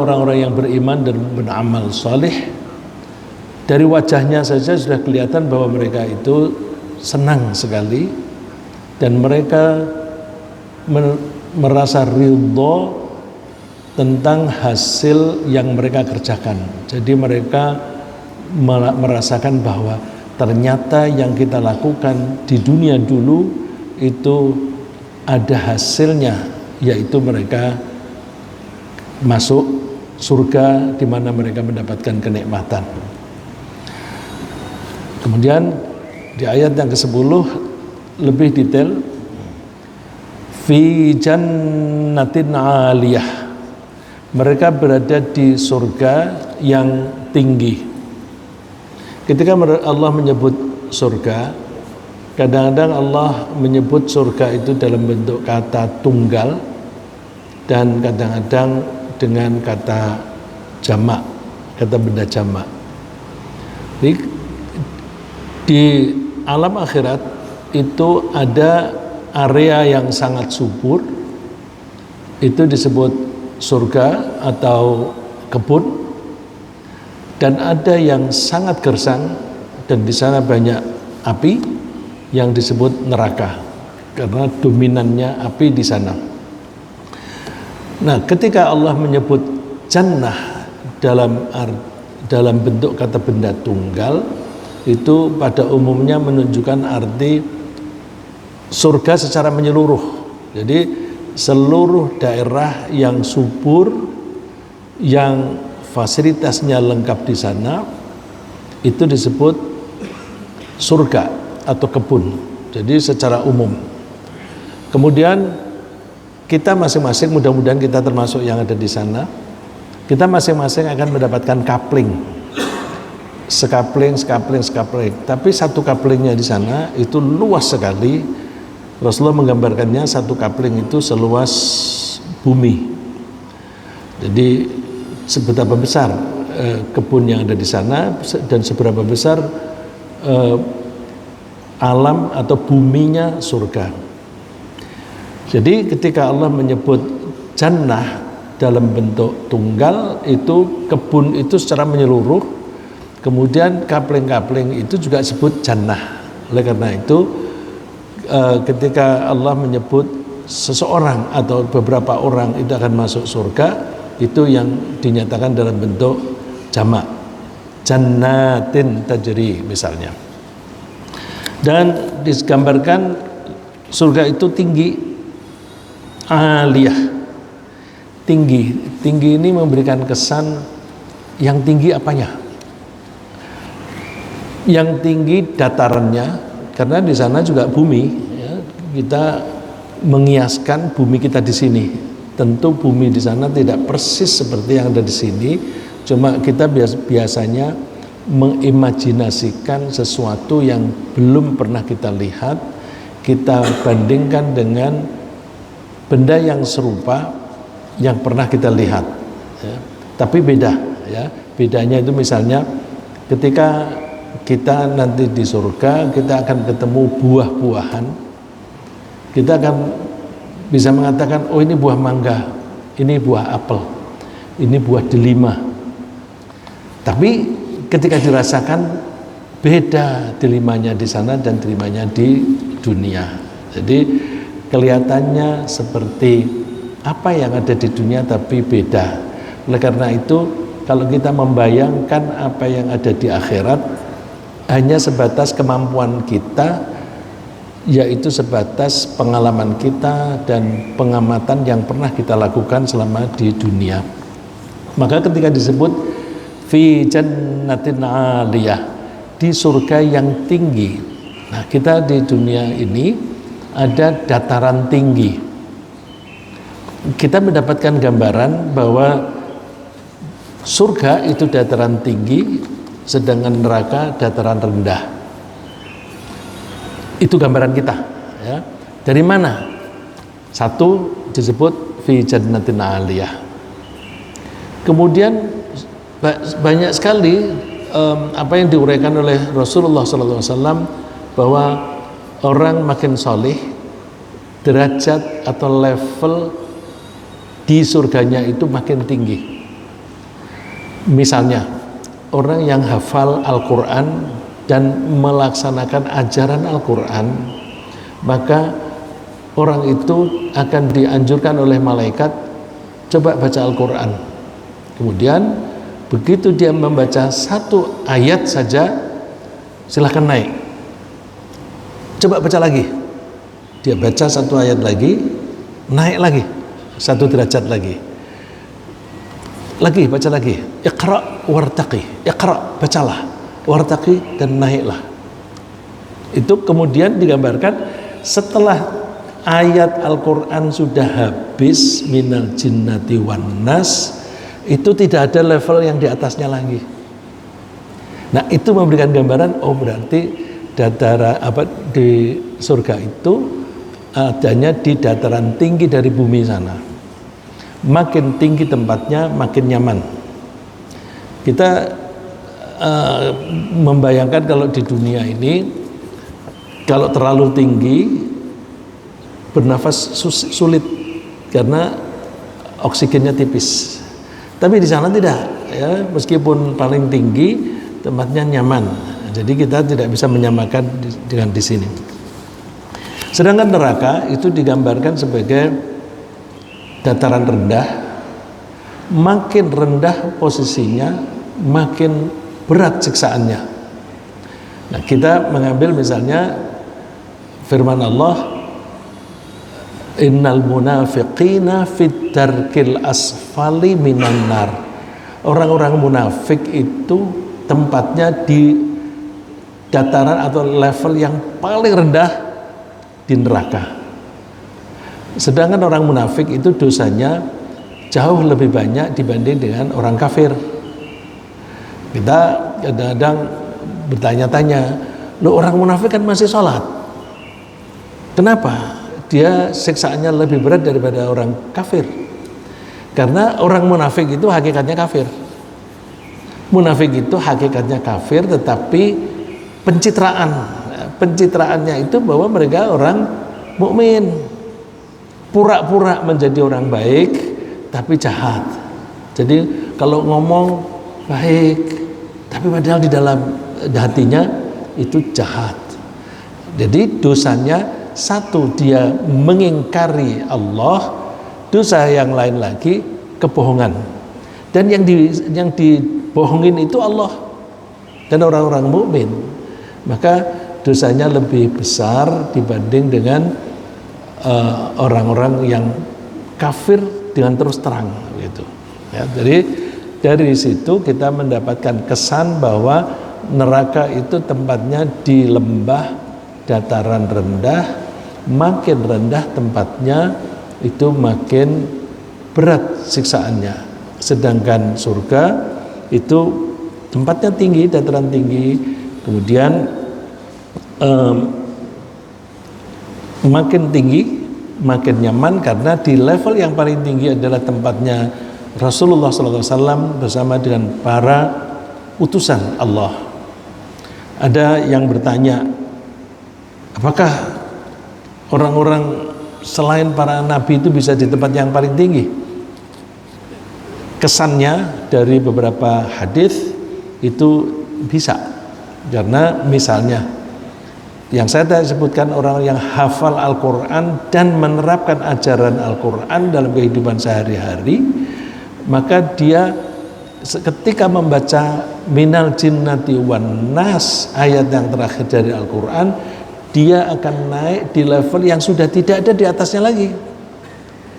orang-orang yang beriman dan beramal saleh, dari wajahnya saja sudah kelihatan bahwa mereka itu senang sekali dan mereka merasa ridho tentang hasil yang mereka kerjakan. Jadi mereka merasakan bahwa ternyata yang kita lakukan di dunia dulu itu ada hasilnya, yaitu mereka masuk surga di mana mereka mendapatkan kenikmatan. Kemudian di ayat yang ke-10 lebih detail, fi jannatin 'aliyah, mereka berada di surga yang tinggi. Ketika Allah menyebut surga, kadang-kadang Allah menyebut surga itu dalam bentuk kata tunggal dan kadang-kadang dengan kata jamak, kata benda jamak. Di alam akhirat itu ada area yang sangat subur, itu disebut surga atau kebun, dan ada yang sangat gersang dan di sana banyak api yang disebut neraka karena dominannya api di sana. Nah, ketika Allah menyebut jannah dalam bentuk kata benda tunggal, itu pada umumnya menunjukkan arti surga secara menyeluruh. Jadi seluruh daerah yang subur, yang fasilitasnya lengkap di sana, itu disebut surga atau kebun. Jadi secara umum. Kemudian kita masing-masing, mudah-mudahan kita termasuk yang ada di sana, kita masing-masing akan mendapatkan kapling, sekapling. Tapi satu kaplingnya di sana itu luas sekali. Rasulullah menggambarkannya satu kapling itu seluas bumi. Jadi seberapa besar kebun yang ada di sana dan seberapa besar alam atau buminya surga. Jadi ketika Allah menyebut jannah dalam bentuk tunggal, itu kebun itu secara menyeluruh, kemudian kapling-kapling itu juga disebut jannah. Oleh karena itu ketika Allah menyebut seseorang atau beberapa orang itu akan masuk surga, itu yang dinyatakan dalam bentuk jamak, jannatin tajri misalnya. Dan digambarkan surga itu tinggi, aliyah, tinggi ini memberikan kesan yang tinggi apanya? Yang tinggi datarannya, karena di sana juga bumi, ya, kita mengiaskan bumi kita di sini. Tentu bumi di sana tidak persis seperti yang ada di sini, cuma kita biasanya mengimajinasikan sesuatu yang belum pernah kita lihat, kita bandingkan dengan benda yang serupa yang pernah kita lihat, ya. Tapi beda, ya. Bedanya itu misalnya ketika kita nanti di surga, kita akan ketemu buah-buahan, kita akan bisa mengatakan, oh ini buah mangga, ini buah apel, ini buah delima. Tapi ketika dirasakan beda delimanya di sana dan delimanya di dunia. Jadi kelihatannya seperti apa yang ada di dunia tapi beda. Oleh karena itu kalau kita membayangkan apa yang ada di akhirat hanya sebatas kemampuan kita, yaitu sebatas pengalaman kita dan pengamatan yang pernah kita lakukan selama di dunia. Maka ketika disebut fi jannatin 'aliyah, di surga yang tinggi. Nah, kita di dunia ini ada dataran tinggi. Kita mendapatkan gambaran bahwa surga itu dataran tinggi, sedangkan neraka dataran rendah. Itu gambaran kita, ya. Dari mana? Satu disebut fi jannatin 'aliyah. Kemudian banyak sekali apa yang diuraikan oleh Rasulullah SAW bahwa orang makin soleh, derajat atau level di surganya itu makin tinggi. Misalnya orang yang hafal Al-Quran dan melaksanakan ajaran Al-Quran, maka orang itu akan dianjurkan oleh malaikat, coba baca Al-Quran. Kemudian begitu dia membaca satu ayat saja, silahkan naik, coba baca lagi. Dia baca satu ayat lagi, naik lagi satu derajat lagi, baca lagi, iqra wartaqi, iqra, bacalah, wartaqi, dan naiklah. Itu kemudian digambarkan setelah ayat Al-Quran sudah habis, minal jinnati wan nas, itu tidak ada level yang di atasnya lagi. Nah, itu memberikan gambaran, oh berarti di surga itu adanya di dataran tinggi dari bumi sana. Makin tinggi tempatnya, makin nyaman. Kita membayangkan kalau di dunia ini, kalau terlalu tinggi, bernafas sulit karena oksigennya tipis. Tapi di sana tidak, ya, meskipun paling tinggi, tempatnya nyaman. Jadi kita tidak bisa menyamakan dengan di sini. Sedangkan neraka itu digambarkan sebagai dataran rendah. Makin rendah posisinya, makin berat siksaannya. Nah, kita mengambil misalnya firman Allah, innal munafiqina fit darkil asfali minan nar. Orang-orang munafik itu tempatnya di dataran atau level yang paling rendah di neraka. Sedangkan orang munafik itu dosanya jauh lebih banyak dibanding dengan orang kafir. Kita kadang-kadang bertanya-tanya, loh, orang munafik kan masih sholat, kenapa dia siksaannya lebih berat daripada orang kafir? Karena orang munafik itu hakikatnya kafir. Munafik itu hakikatnya kafir, tetapi pencitraannya itu bahwa mereka orang mukmin, pura-pura menjadi orang baik tapi jahat. Jadi kalau ngomong baik tapi padahal di dalam hatinya itu jahat. Jadi dosanya satu, dia mengingkari Allah. Dosa yang lain lagi kebohongan, dan yang dibohongin itu Allah dan orang-orang mukmin. Maka dosanya lebih besar dibanding dengan orang-orang yang kafir dengan terus terang gitu. Ya, jadi dari situ kita mendapatkan kesan bahwa neraka itu tempatnya di lembah dataran rendah. Makin rendah tempatnya itu makin berat siksaannya. Sedangkan surga itu tempatnya tinggi, dataran tinggi. Kemudian makin tinggi, makin nyaman, karena di level yang paling tinggi adalah tempatnya Rasulullah SAW bersama dengan para utusan Allah. Ada yang bertanya, apakah orang-orang selain para nabi itu bisa di tempat yang paling tinggi? Kesannya dari beberapa hadis itu bisa. Karena misalnya yang saya tadi sebutkan, orang yang hafal Al-Quran dan menerapkan ajaran Al-Quran dalam kehidupan sehari-hari, maka dia ketika membaca minal jinnati wan nas, ayat yang terakhir dari Al-Quran, dia akan naik di level yang sudah tidak ada di atasnya lagi.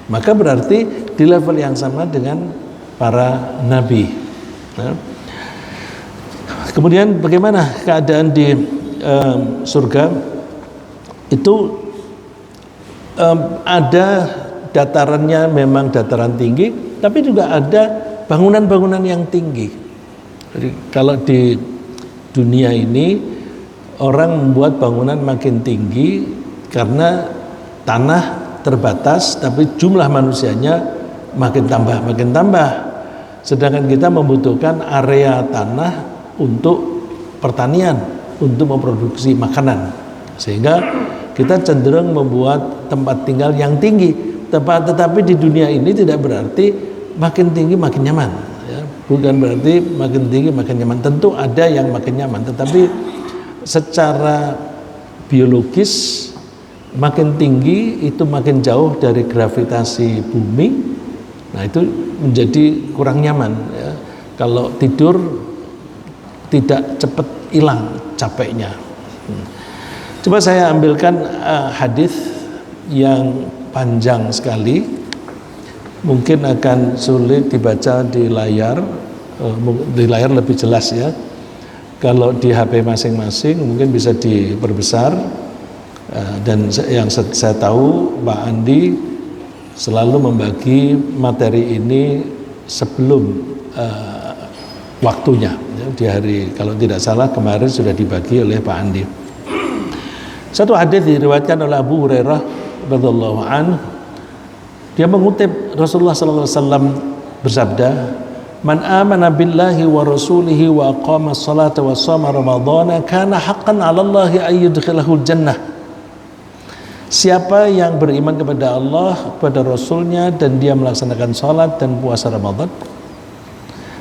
Maka berarti di level yang sama dengan para nabi. Kemudian bagaimana keadaan di surga? Itu ada datarannya memang dataran tinggi, tapi juga ada bangunan-bangunan yang tinggi. Jadi kalau di dunia ini orang membuat bangunan makin tinggi karena tanah terbatas, tapi jumlah manusianya makin tambah. Sedangkan kita membutuhkan area tanah untuk pertanian, untuk memproduksi makanan, sehingga kita cenderung membuat tempat tinggal yang tinggi. Tetapi di dunia ini tidak berarti makin tinggi makin nyaman, ya. Bukan berarti makin tinggi makin nyaman. Tentu ada yang makin nyaman, tetapi secara biologis makin tinggi itu makin jauh dari gravitasi bumi. Nah, itu menjadi kurang nyaman ya. Kalau tidur tidak cepat hilang capeknya. Coba saya ambilkan hadis yang panjang sekali, mungkin akan sulit dibaca di layar lebih jelas ya. Kalau di HP masing-masing mungkin bisa diperbesar, dan yang saya tahu Pak Andi selalu membagi materi ini sebelum waktunya ya, di hari, kalau tidak salah kemarin sudah dibagi oleh Pak Andi. Satu hadis diriwayatkan oleh Abu Hurairah radhiyallahu anhu. Dia mengutip Rasulullah sallallahu alaihi wasallam bersabda, "Man amana billahi wa rasulihi wa aqama as-salata wa shama ramadhana kana haqqan 'ala Allah ay yudkhilahul jannah." Siapa yang beriman kepada Allah, kepada Rasulnya, dan dia melaksanakan salat dan puasa Ramadan,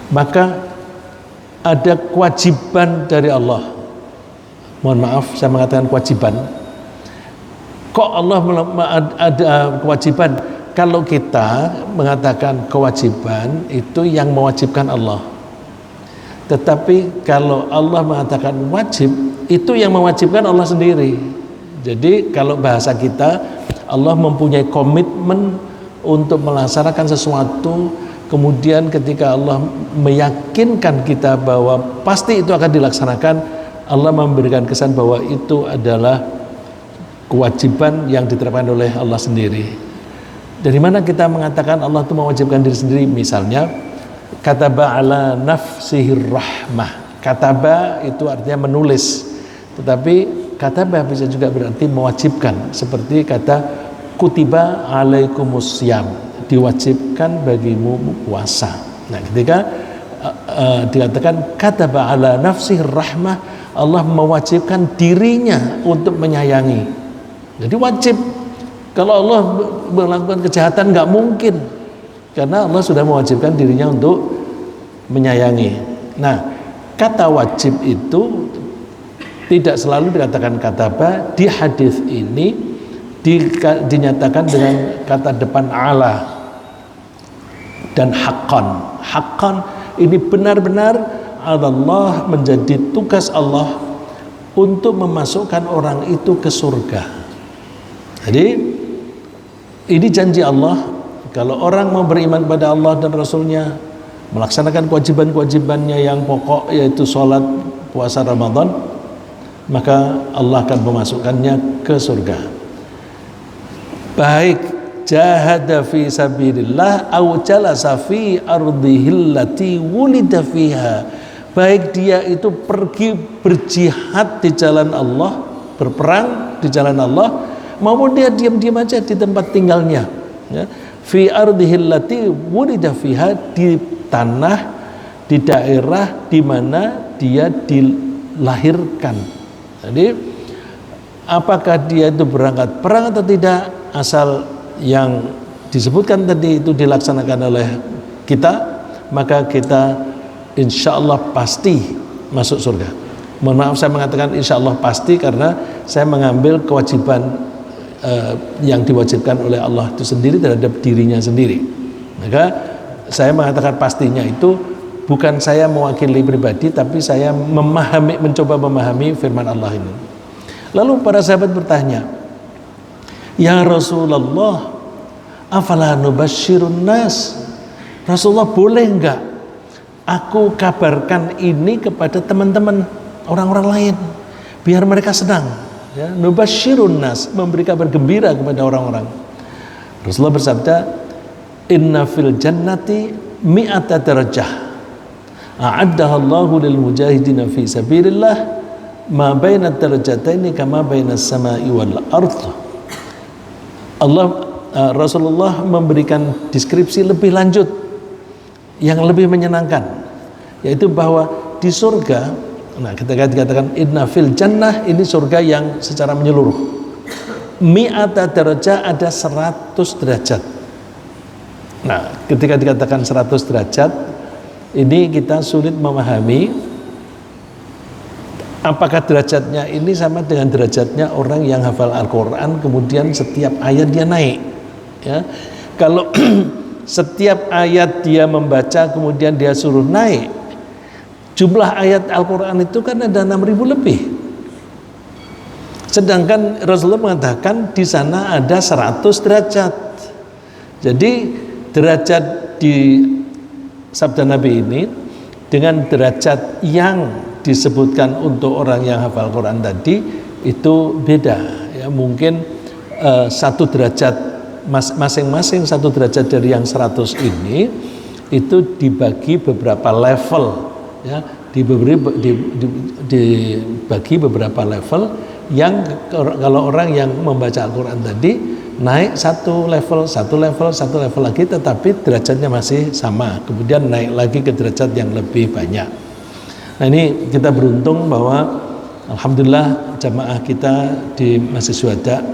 maka ada kewajiban dari Allah. Mohon maaf saya mengatakan kewajiban. Kok Allah ada kewajiban? Kalau kita mengatakan kewajiban itu yang mewajibkan Allah. Tetapi kalau Allah mengatakan wajib, itu yang mewajibkan Allah sendiri. Jadi kalau bahasa kita, Allah mempunyai komitmen untuk melaksanakan sesuatu, kemudian ketika Allah meyakinkan kita bahwa pasti itu akan dilaksanakan, Allah memberikan kesan bahwa itu adalah kewajiban yang diterapkan oleh Allah sendiri. Dari mana kita mengatakan Allah itu mewajibkan diri sendiri? Misalnya kataba ala nafsihir rahmah. Kataba itu artinya menulis, tetapi kataba bisa juga berarti mewajibkan, seperti kata kutiba alaikumussyam, diwajibkan bagimu puasa. Nah, ketika dikatakan kataba ala nafsihir rahmah, Allah mewajibkan dirinya untuk menyayangi. Jadi wajib. Kalau Allah melakukan kejahatan nggak mungkin, karena Allah sudah mewajibkan dirinya untuk menyayangi. Nah, kata wajib itu tidak selalu dikatakan kataba. Di hadis ini dinyatakan dengan kata depan ala dan haqqan. Haqqan ini benar-benar Allah, menjadi tugas Allah untuk memasukkan orang itu ke surga. Jadi ini janji Allah, kalau orang mau beriman pada Allah dan Rasulnya, melaksanakan kewajiban-kewajibannya yang pokok, yaitu sholat, puasa Ramadan, maka Allah akan memasukkannya ke surga. Baik jahada fi sabilillah aw jalasa fi ardihillati wulida fiha, baik dia itu pergi berjihad di jalan Allah, berperang di jalan Allah, maupun dia diam-diam aja di tempat tinggalnya ya. Fi ardihillati wulida fiha, di tanah, di daerah di mana dia dilahirkan. Jadi apakah dia itu berangkat perang atau tidak, asal yang disebutkan tadi itu dilaksanakan oleh kita, maka kita insya Allah pasti masuk surga. Mohon maaf saya mengatakan insya Allah pasti, karena saya mengambil kewajiban yang diwajibkan oleh Allah itu sendiri terhadap dirinya sendiri. Maka saya mengatakan pastinya itu bukan saya mewakili pribadi, tapi saya mencoba memahami firman Allah ini. Lalu para sahabat bertanya, ya Rasulullah, afala nubasyirun nas? Rasulullah, boleh enggak aku kabarkan ini kepada teman-teman orang-orang lain biar mereka senang? Ya, nubasyirun nas, memberi kabar gembira kepada orang-orang. Rasulullah bersabda, inna fil jannati mi'ata darajah a'addaha Allahu lil mujahidina fi sabilillah ma baina darajataini kama baina as-sama'i wal ardh. Rasulullah memberikan deskripsi lebih lanjut yang lebih menyenangkan, yaitu bahwa di surga, nah ketika dikatakan inna fil jannah, ini surga yang secara menyeluruh, mi'ata darajah, ada 100 derajat. Nah ketika dikatakan 100 derajat, Ini kita sulit memahami apakah derajatnya ini sama dengan derajatnya orang yang hafal Al-Quran kemudian setiap ayat dia naik ya. Kalau setiap ayat dia membaca kemudian dia suruh naik, jumlah ayat Al-Quran itu kan ada 6.000 lebih. Sedangkan Rasulullah mengatakan di sana ada 100 derajat. Jadi derajat di sabda Nabi ini dengan derajat yang disebutkan untuk orang yang hafal Quran tadi itu beda ya. Mungkin satu derajat masing-masing satu derajat dari yang 100 ini itu dibagi beberapa level ya, dibagi beberapa level yang kalau orang yang membaca Al-Quran tadi naik satu level lagi, tetapi derajatnya masih sama, kemudian naik lagi ke derajat yang lebih banyak. Nah ini kita beruntung bahwa alhamdulillah jamaah kita di Masjid Syuhada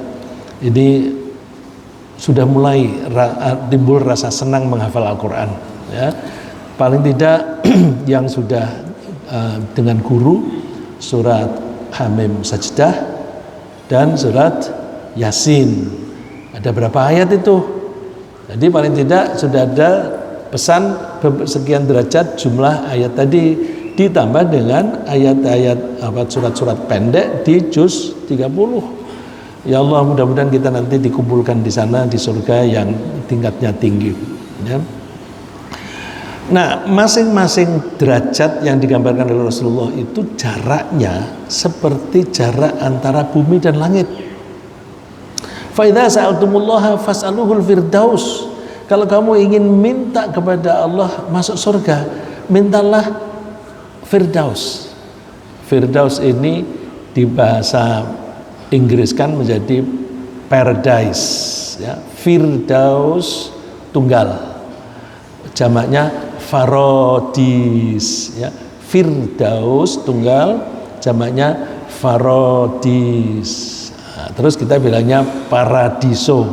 ini sudah mulai timbul rasa senang menghafal Al-Quran ya. Paling tidak yang sudah dengan guru surat Hamim Sajdah dan surat Yasin, ada berapa ayat itu? Jadi paling tidak sudah ada pesan sekian derajat jumlah ayat tadi, ditambah dengan ayat-ayat surat-surat pendek di juz 30. Ya Allah, mudah-mudahan kita nanti dikumpulkan di sana di surga yang tingkatnya tinggi ya. Nah, masing-masing derajat yang digambarkan oleh Rasulullah itu jaraknya seperti jarak antara bumi dan langit. Fa idza sa'altumullaha fas'aluhul firdaus. Kalau kamu ingin minta kepada Allah masuk surga, mintalah firdaus. Firdaus ini di bahasa Inggris kan menjadi paradise ya. Firdaus tunggal. Jamaknya Farodis ya. Firdaus tunggal, jamaknya Farodis. Nah, terus kita bilangnya paradiso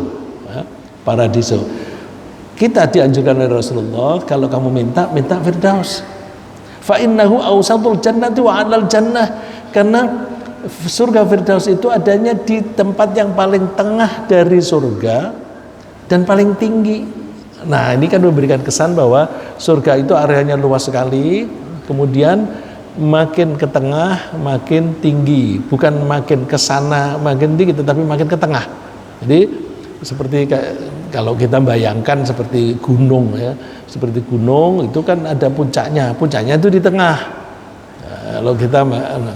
ya. Paradiso. Kita dianjurkan oleh Rasulullah kalau kamu minta Firdaus. Fa innahu awsatul jannati wa 'alal jannah, karena surga Firdaus itu adanya di tempat yang paling tengah dari surga dan paling tinggi. Nah ini kan memberikan kesan bahwa surga itu areanya luas sekali, kemudian makin ke tengah makin tinggi, bukan makin ke sana makin tinggi, tetapi makin ke tengah. Jadi seperti kalau kita bayangkan seperti gunung ya, seperti gunung itu kan ada puncaknya itu di tengah. Nah, kalau kita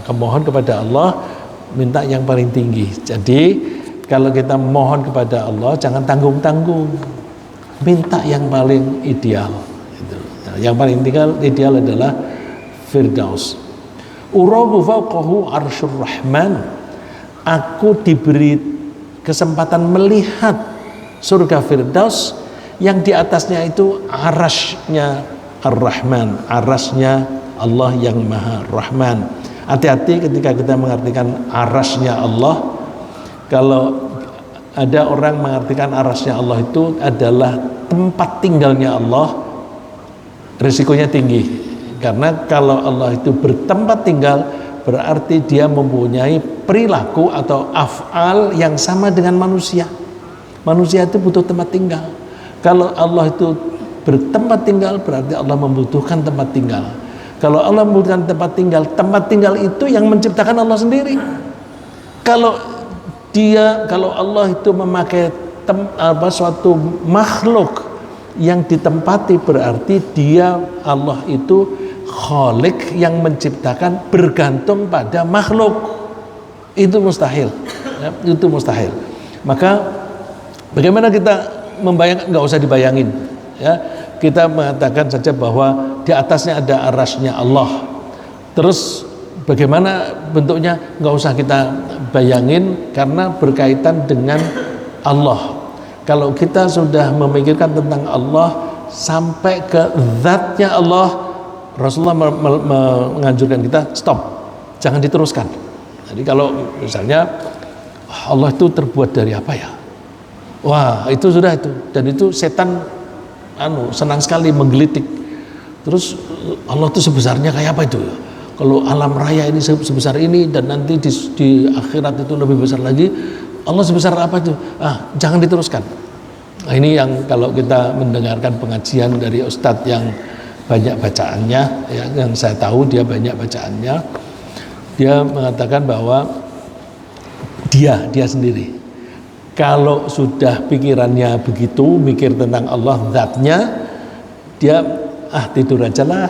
memohon kepada Allah minta yang paling tinggi. Jadi kalau kita mohon kepada Allah jangan tanggung-tanggung, minta yang paling ideal gitu. Nah, yang paling ideal adalah Firdaus. Urahu fawqahu arsyur rahman. Aku diberi kesempatan melihat surga Firdaus yang di atasnya itu arasnya Ar-Rahman, arasnya Allah yang Maha Rahman. Hati-hati ketika kita mengartikan arasnya Allah. Kalau ada orang mengartikan arasnya Allah itu adalah tempat tinggalnya Allah, risikonya tinggi. Karena kalau Allah itu bertempat tinggal, berarti dia mempunyai perilaku atau af'al yang sama dengan manusia. Manusia itu butuh tempat tinggal. Kalau Allah itu bertempat tinggal, berarti Allah membutuhkan tempat tinggal. Kalau Allah membutuhkan tempat tinggal itu yang menciptakan Allah sendiri. Kalau Allah itu memakai suatu makhluk yang ditempati, berarti Allah itu Khalik yang menciptakan bergantung pada makhluk. Itu mustahil ya, itu mustahil. Maka bagaimana kita membayangkan? Nggak usah dibayangin ya. Kita mengatakan saja bahwa di atasnya ada arasnya Allah. Terus bagaimana bentuknya? Nggak usah kita bayangin karena berkaitan dengan Allah. Kalau kita sudah memikirkan tentang Allah sampai ke zatnya Allah, Rasulullah menganjurkan kita stop, jangan diteruskan. Jadi kalau misalnya Allah itu terbuat dari apa ya? Wah itu sudah itu, dan itu setan senang sekali menggelitik. Terus Allah itu sebesarnya kayak apa itu? Kalau alam raya ini sebesar ini dan nanti di akhirat itu lebih besar lagi, Allah sebesar apa itu? Jangan diteruskan. Nah, ini yang kalau kita mendengarkan pengajian dari ustadz yang banyak bacaannya, ya, yang saya tahu dia banyak bacaannya, dia mengatakan bahwa dia sendiri kalau sudah pikirannya begitu, mikir tentang Allah zatnya, dia tidur aja lah,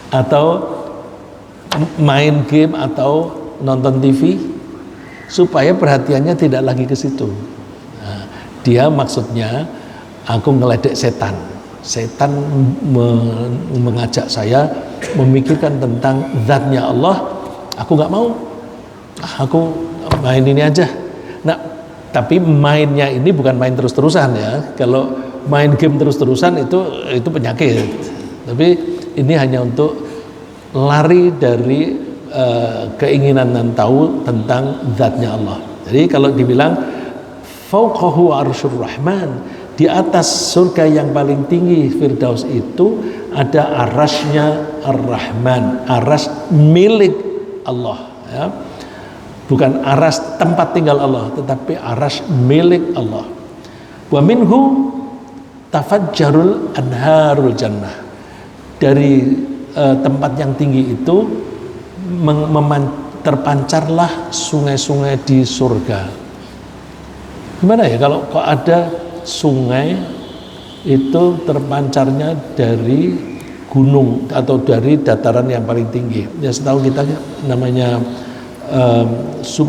atau main game atau nonton TV supaya perhatiannya tidak lagi ke situ. Nah, dia maksudnya aku ngeledek setan mengajak saya memikirkan tentang zatnya Allah, aku nggak mau, aku main ini aja. Nah, tapi mainnya ini bukan main terus-terusan ya. Kalau main game terus-terusan itu penyakit. Tapi ini hanya untuk lari dari keinginan dan tahu tentang zatnya Allah. Jadi kalau dibilang fauqahu arsyur rahman, di atas surga yang paling tinggi Firdaus itu ada arasnya Ar-Rahman, aras milik Allah ya. Bukan aras tempat tinggal Allah, tetapi aras milik Allah. Wa minhu tafajjarul anharul jannah. Dari tempat yang tinggi itu terpancarlah sungai-sungai di surga. Gimana ya kalau kok ada sungai itu terpancarnya dari gunung atau dari dataran yang paling tinggi? Ya setahu kita namanya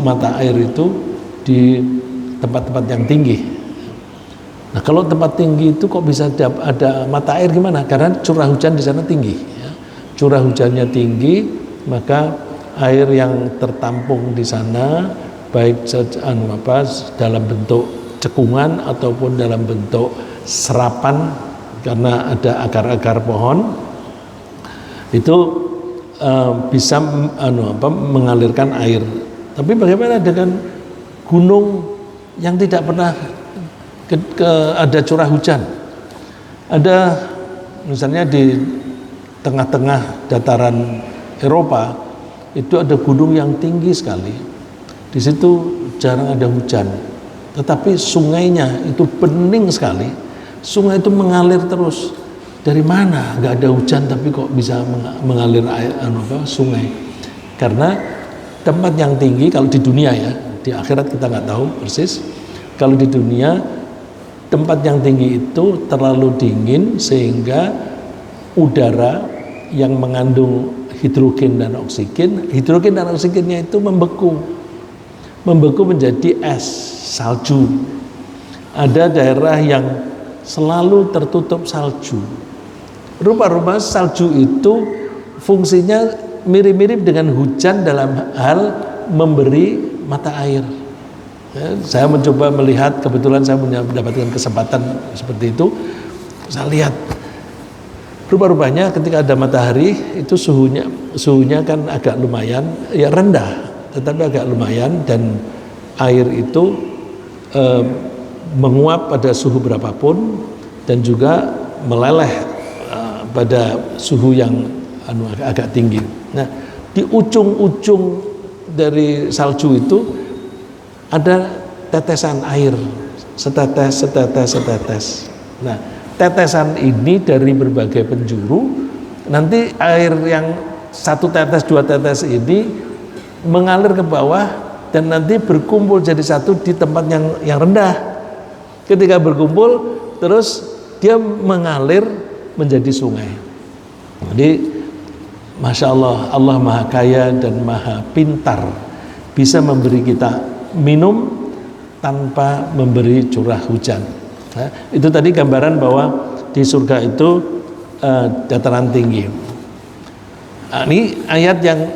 mata air itu di tempat-tempat yang tinggi. Nah kalau tempat tinggi itu kok bisa ada mata air gimana? Karena curah hujan di sana tinggi. Ya. Curah hujannya tinggi, maka air yang tertampung di sana baik dalam bentuk cekungan ataupun dalam bentuk serapan karena ada akar-akar pohon itu bisa mengalirkan air. Tapi bagaimana dengan gunung yang tidak pernah ada curah hujan? Ada misalnya di tengah-tengah dataran Eropa itu ada gunung yang tinggi sekali. Di situ jarang ada hujan, tetapi sungainya itu bening sekali. Sungai itu mengalir terus. Dari mana? Nggak ada hujan tapi kok bisa mengalir air sungai? Karena tempat yang tinggi kalau di dunia ya, di akhirat kita nggak tahu persis. Kalau di dunia tempat yang tinggi itu terlalu dingin sehingga udara yang mengandung hidrogen dan oksigennya itu membeku menjadi es, salju. Ada daerah yang selalu tertutup salju. Rupa-rupa salju itu fungsinya mirip-mirip dengan hujan dalam hal memberi mata air. Ya, saya mencoba melihat, kebetulan saya mendapatkan kesempatan seperti itu. Saya lihat rupa-rupanya ketika ada matahari itu suhunya kan agak lumayan, ya rendah, tetapi agak lumayan, dan air itu menguap pada suhu berapapun dan juga meleleh pada suhu yang agak tinggi. Nah, di ujung-ujung dari salju itu ada tetesan air, setetes. Nah, tetesan ini dari berbagai penjuru, nanti air yang satu tetes, dua tetes ini mengalir ke bawah dan nanti berkumpul jadi satu di tempat yang rendah. Ketika berkumpul, terus dia mengalir menjadi sungai. Jadi, Masya Allah, Allah Maha Kaya dan Maha Pintar, bisa memberi kita minum tanpa memberi curah hujan. Nah, itu tadi gambaran bahwa di surga itu dataran tinggi. Nah, ini ayat yang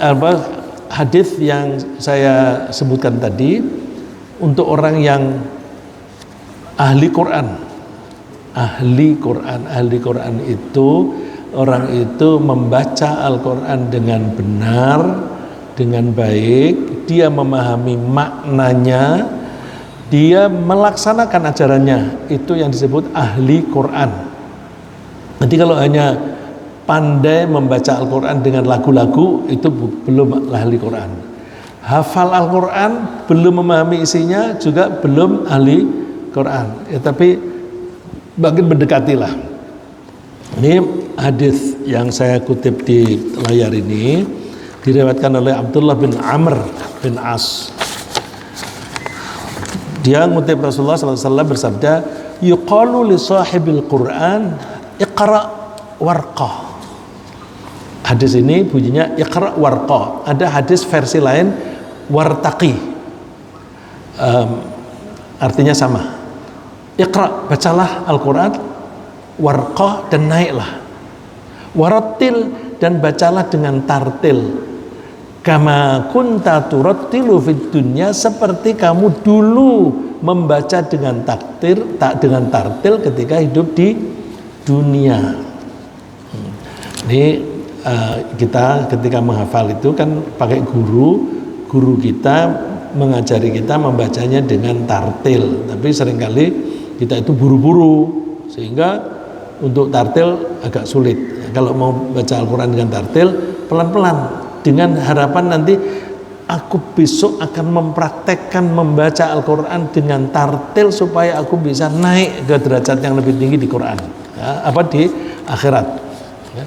hadis yang saya sebutkan tadi untuk orang yang ahli Quran. Ahli Quran itu orang itu membaca Al-Quran dengan benar, dengan baik, dia memahami maknanya, dia melaksanakan ajarannya, itu yang disebut ahli Quran. Nanti kalau hanya Pandai membaca Al-Quran dengan lagu-lagu itu belum ahli Quran. Hafal Al-Quran belum memahami isinya juga belum ahli Quran. Ya, tapi makin mendekatilah. Ini hadis yang saya kutip di layar ini diriwayatkan oleh Abdullah bin Amr bin As. Dia ngutip Rasulullah SAW bersabda, yuqalu li sahibil Quran iqra warqa. Hadis ini bunyinya iqra warqa. Ada hadis versi lain wartaqi. Artinya sama. Iqra, bacalah Al-Quran, warqa, dan naiklah. Warattil, dan bacalah dengan tartil. Kama kunta turattilu fid dunya, seperti kamu dulu membaca dengan dengan tartil ketika hidup di dunia. Ini kita ketika menghafal itu kan pakai guru kita mengajari kita membacanya dengan tartil, tapi seringkali kita itu buru-buru sehingga untuk tartil agak sulit. Kalau mau baca Al-Quran dengan tartil, pelan-pelan, dengan harapan nanti aku besok akan mempraktekkan membaca Al-Quran dengan tartil supaya aku bisa naik ke derajat yang lebih tinggi di Quran, ya, di akhirat. Ya.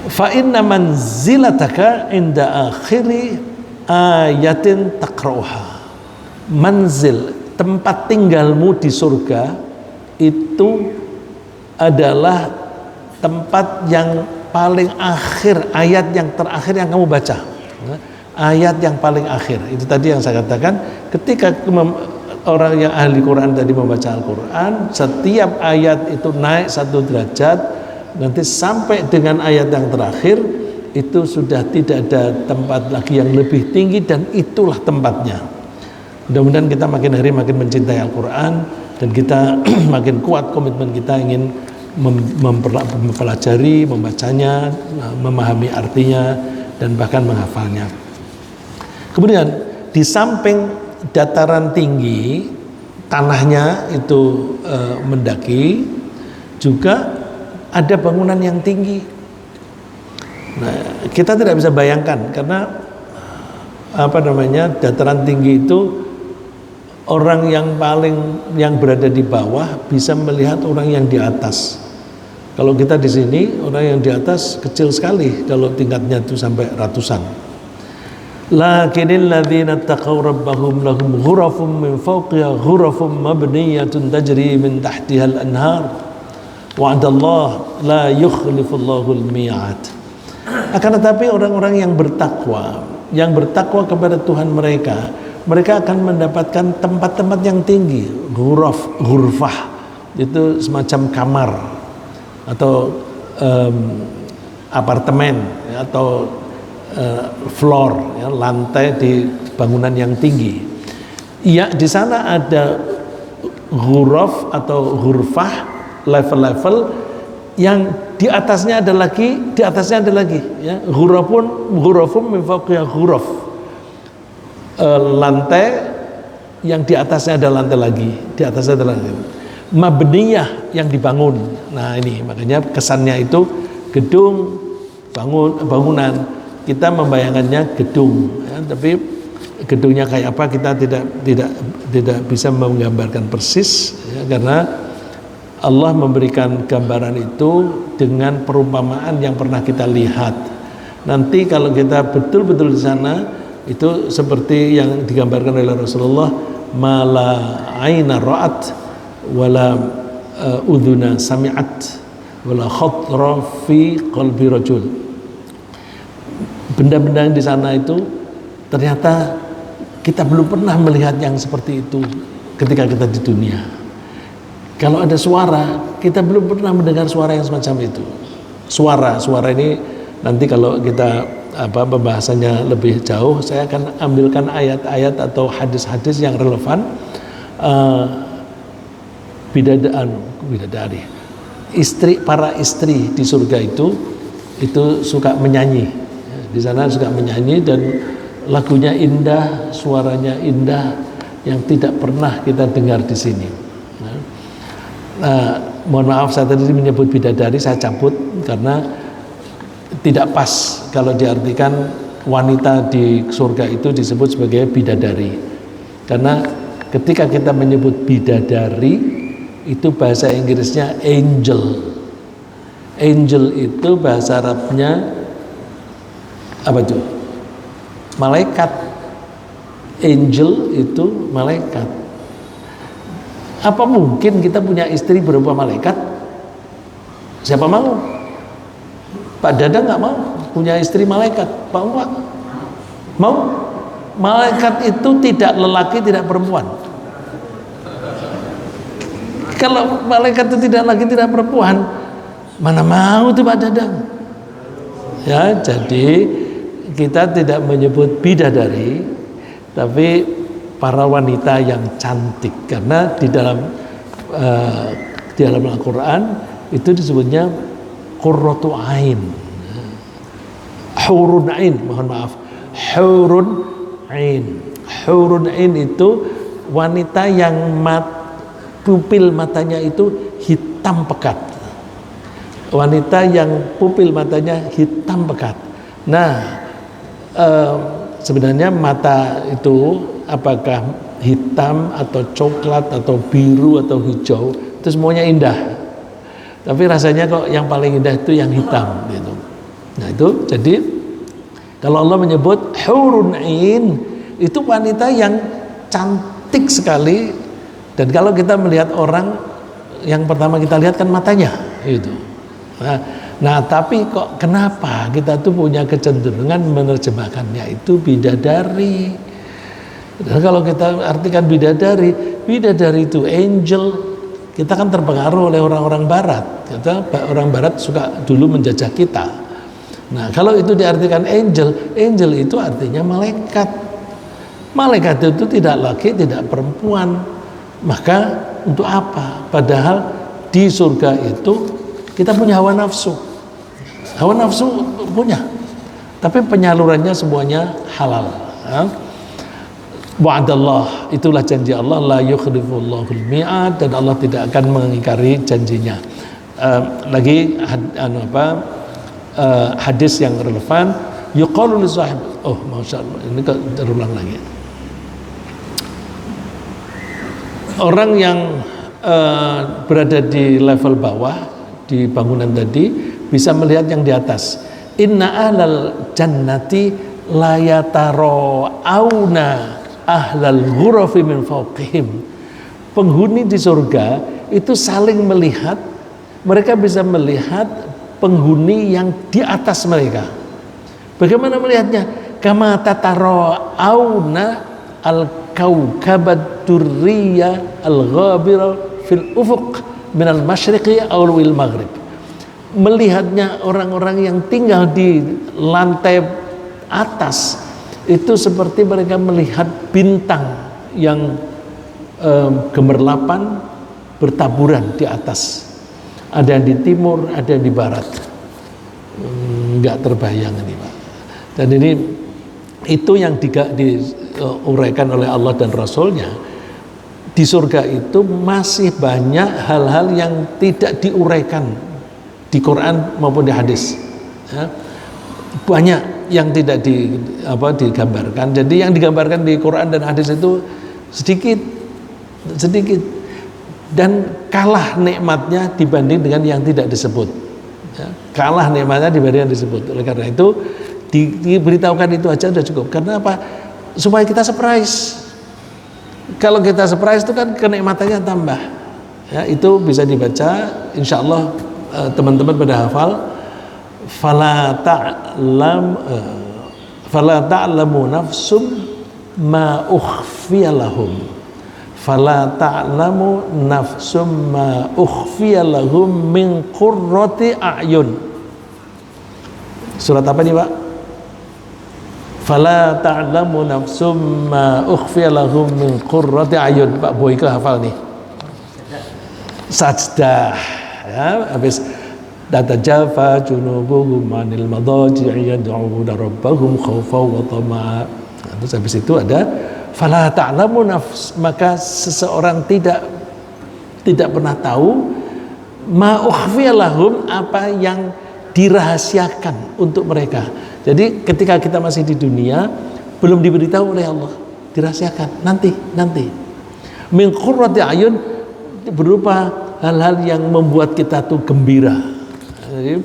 Fa inna manzilataka inda akhiri ayatin takrauha. Manzil, tempat tinggalmu di surga itu adalah tempat yang paling akhir, ayat yang terakhir yang kamu baca. Ayat yang paling akhir. Itu tadi yang saya katakan, ketika orang yang ahli Quran tadi membaca Al-Quran, setiap ayat itu naik satu derajat. Nanti sampai dengan ayat yang terakhir itu sudah tidak ada tempat lagi yang lebih tinggi, dan itulah tempatnya. Mudah-mudahan kita makin hari makin mencintai Al-Quran, dan kita makin kuat komitmen kita ingin mempelajari, membacanya, memahami artinya, dan bahkan menghafalnya. Kemudian di samping dataran tinggi, tanahnya itu mendaki, juga ada bangunan yang tinggi. Nah, kita tidak bisa bayangkan karena dataran tinggi itu orang yang berada di bawah bisa melihat orang yang di atas. Kalau kita di sini, orang yang di atas kecil sekali kalau tingkatnya itu sampai ratusan. Lakinil ladzina taqaw rabbahum lahum ghurafun min fawqiha ghurafun mabniyatun tajri min tahtiha al-anhar. Wa'adallah la yukhlifullahu al-mi'ad. Akan tetapi orang-orang yang bertakwa kepada Tuhan mereka akan mendapatkan tempat-tempat yang tinggi. Ghurfah itu semacam kamar atau apartemen, ya, atau floor, ya, lantai di bangunan yang tinggi. Ya, di sana ada ghuraf atau ghurfah, level-level yang di atasnya ada lagi, ya. Ghurafun min fawqiha ghuraf. Lantai yang di atasnya ada lantai lagi, di atasnya ada lantai. Mabniyah, yang dibangun. Nah, ini makanya kesannya itu gedung, bangunan. Kita membayangannya gedung, ya, tapi gedungnya kayak apa kita tidak bisa menggambarkan persis, ya, karena Allah memberikan gambaran itu dengan perumpamaan yang pernah kita lihat. Nanti kalau kita betul-betul di sana, itu seperti yang digambarkan oleh Rasulullah, mala aina ra'at wala udhuna sami'at wala khatra fi qalbi rajul. Benda-benda yang di sana itu ternyata kita belum pernah melihat yang seperti itu ketika kita di dunia. Kalau ada suara, kita belum pernah mendengar suara yang semacam itu. Suara ini nanti kalau kita pembahasannya lebih jauh, saya akan ambilkan ayat-ayat atau hadis-hadis yang relevan. Bidadari, para istri di surga itu suka menyanyi. Di sana suka menyanyi dan lagunya indah, suaranya indah yang tidak pernah kita dengar di sini. Mohon maaf saya tadi menyebut bidadari, saya cabut, karena tidak pas kalau diartikan wanita di surga itu disebut sebagai bidadari. Karena ketika kita menyebut bidadari itu bahasa Inggrisnya angel. Angel itu bahasa Arabnya apa tuh? Malaikat. Angel itu malaikat. Apa mungkin kita punya istri berupa malaikat? Siapa mau? Pak Dadang nggak mau punya istri malaikat. Pak Umar mau? Malaikat itu tidak lelaki, tidak perempuan. Kalau malaikat itu tidak laki, tidak perempuan, mana mau tuh Pak Dadang? Ya, jadi kita tidak menyebut bidadari, tapi para wanita yang cantik, karena di dalam Al-Quran itu disebutnya qurratu ain, hurun ain, mohon maaf, hurun ain. Hurun ain itu wanita yang pupil matanya itu hitam pekat. Wanita yang pupil matanya hitam pekat. Nah, sebenarnya mata itu apakah hitam atau coklat atau biru atau hijau itu semuanya indah. Tapi rasanya kok yang paling indah itu yang hitam gitu. Nah, itu jadi kalau Allah menyebut hurun ain itu wanita yang cantik sekali, dan kalau kita melihat orang yang pertama kita lihat kan matanya itu. Nah, tapi kok kenapa kita tuh punya kecenderungan menerjemahkannya itu bidadari. Dan kalau kita artikan bidadari itu angel, kita kan terpengaruh oleh orang-orang barat. Orang barat suka dulu menjajah kita. Nah, kalau itu diartikan angel itu artinya malaikat. Malaikat itu tidak laki, tidak perempuan. Maka untuk apa? Padahal di surga itu kita punya hawa nafsu. Hawa nafsu punya, tapi penyalurannya semuanya halal. Wa'adallah, itulah janji Allah, la yukhlifullahul mi'ad, dan Allah tidak akan mengingkari janjinya. Lagi hadis yang relevan, yuqalu li sahib, oh masya Allah, ini terulang lagi. Orang yang berada di level bawah di bangunan tadi bisa melihat yang di atas. Inna ahlal jannati la yatarawna ahlal ghurafi min fawqihim. Penghuni di surga itu saling melihat, mereka bisa melihat penghuni yang di atas mereka. Bagaimana melihatnya? Kama tatarawna al-kaukabat durriya al-ghabira fil ufuq minal masyriqi awil maghrib. Melihatnya orang-orang yang tinggal di lantai atas itu seperti mereka melihat bintang yang gemerlapan bertaburan di atas. Ada yang di timur, ada yang di barat. Enggak terbayang ini, Pak. Dan ini itu yang diuraikan oleh Allah dan Rasulnya. Di surga itu masih banyak hal-hal yang tidak diuraikan di Quran maupun di hadis. Ya. Banyak yang tidak digambarkan. Jadi yang digambarkan di Quran dan hadis itu sedikit, dan kalah nikmatnya dibanding dengan yang tidak disebut. Ya. Kalah nikmatnya dibanding yang disebut. Oleh karena itu diberitahukan itu aja sudah cukup. Karena apa? Supaya kita surprise. Kalau kita surprise itu kan kenikmatannya tambah. Ya, itu bisa dibaca, insya Allah teman-teman pada hafal. Fala ta'lamu nafsum ma ukhfiya lahum. Fala ta'lamu nafsum ma ukhfiya lahum min qurrati a'yun. Surat apa nih, Pak? Fala ta'lamu nafsum ma ukhfiya lahum min qurrati a'yun. Pak Boyke hafal nih. Sajdah. Ya, habis tatajafa junubuhum 'anil madaji'i yad'una rabbahum khaufan wa tama'a. Terus habis itu ada fala ta'lamu nafs, maka seseorang tidak pernah tahu ma ukhfiya lahum, apa yang dirahasiakan untuk mereka. Jadi ketika kita masih di dunia belum diberitahu oleh Allah, dirahasiakan nanti. Min qurrati ayun, berupa hal-hal yang membuat kita tuh gembira. Jadi,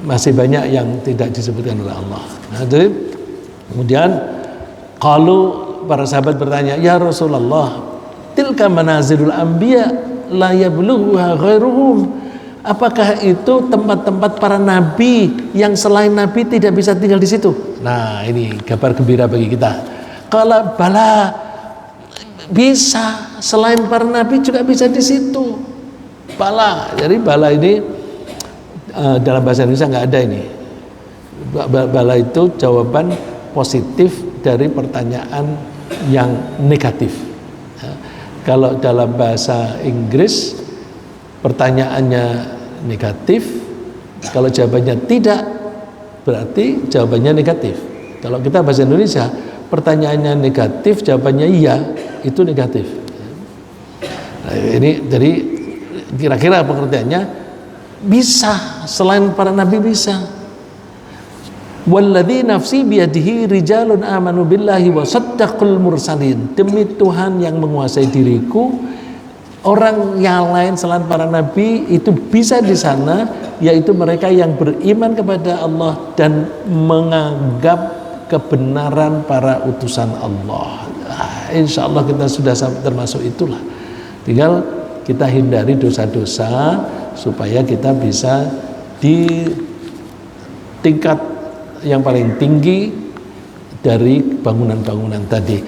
masih banyak yang tidak disebutkan oleh Allah. Nah, jadi kemudian kalau para sahabat bertanya, ya Rasulullah, tilka manazilul anbiya la yablughuha ghairuhum. Apakah itu tempat-tempat para nabi yang selain nabi tidak bisa tinggal di situ? Nah, ini kabar gembira bagi kita. Kalau bala, bisa, selain para nabi juga bisa di situ. Bala. Jadi bala ini dalam bahasa Indonesia nggak ada ini. Bala itu jawaban positif dari pertanyaan yang negatif. Kalau dalam bahasa Inggris pertanyaannya negatif, kalau jawabannya tidak, berarti jawabannya negatif. Kalau kita bahasa Indonesia, pertanyaannya negatif, jawabannya iya, itu negatif. Nah, ini jadi kira-kira pengertiannya, bisa, selain para nabi bisa. Walladzi nafsi biyadihi rijalun amanu billahi wa saddaqul mursalin. Demi Tuhan yang menguasai diriku, orang yang lain selain para nabi itu bisa di sana, yaitu mereka yang beriman kepada Allah dan menganggap kebenaran para utusan Allah. Insya Allah kita sudah termasuk itulah. Tinggal kita hindari dosa-dosa supaya kita bisa di tingkat yang paling tinggi dari bangunan-bangunan tadi.